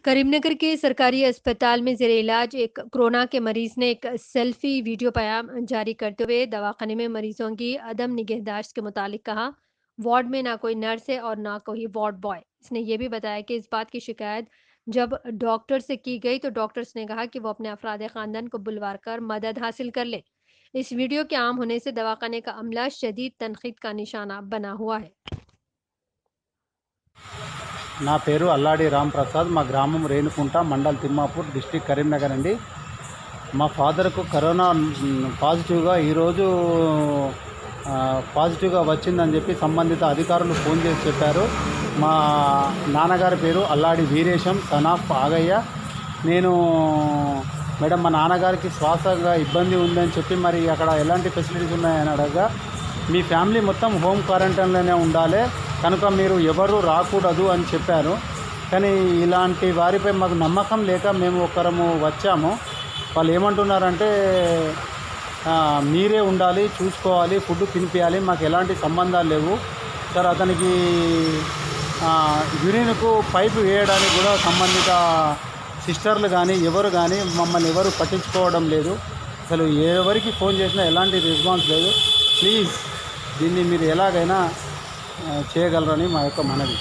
करीमनगर के सरकारी अस्पताल में ज़ेरे इलाज एक कोरोना के मरीज ने एक सेल्फी वीडियो पैगाम जारी करते हुए दवाखाने में मरीजों की अदम निगहदाश्त के मुतालिक कहा। वार्ड में ना कोई नर्स है और ना कोई वार्ड बॉय। इसने ये भी बताया कि इस बात की शिकायत जब डॉक्टर से की गई तो डॉक्टर्स ने कहा कि वो अपने अफराद खानदान को बुलवा कर मदद हासिल कर ले। इस वीडियो के आम होने से दवाखाने का अमला शदीद तनखीद का निशाना बना हुआ है। నా పేరు అల్లాడి రామ్ ప్రసాద్. మా గ్రామం రేణుకుంట, మండల్ తిమ్మాపూర్, డిస్ట్రిక్ట్ కరీంనగర్ అండి. మా ఫాదర్కు కరోనా పాజిటివ్గా ఈరోజు పాజిటివ్గా వచ్చిందని చెప్పి సంబంధిత అధికారులు ఫోన్ చేసి చెప్పారు. మా నాన్నగారి పేరు అల్లాడి వీరేశం, సన్ ఆఫ్ ఆగయ్య. నేను మేడం మా నాన్నగారికి శ్వాసగా ఇబ్బంది ఉందని చెప్పి మరి అక్కడ ఎలాంటి ఫెసిలిటీస్ ఉన్నాయని అడగగా మీ ఫ్యామిలీ మొత్తం హోమ్ క్వారంటైన్లోనే ఉండాలి కనుక మీరు ఎవరు రాకూడదు అని చెప్పారు. కానీ ఇలాంటి వారిపై మాకు నమ్మకం లేక మేము ఒకరము వచ్చాము. వాళ్ళు ఏమంటున్నారంటే మీరే ఉండాలి, చూసుకోవాలి, ఫుడ్ తినిపించాలి, మాకు ఎలాంటి సంబంధాలు లేవు సార్. అతనికి యూరిన్కు పైపు వేయడానికి కూడా సంబంధిత సిస్టర్లు కానీ ఎవరు కానీ మమ్మల్ని ఎవరు పట్టించుకోవడం లేదు. అసలు ఎవరికి ఫోన్ చేసినా ఎలాంటి రెస్పాన్స్ లేదు. ప్లీజ్ దీన్ని మీరు ఎలాగైనా చేయగలరని మా యొక్క మనవి.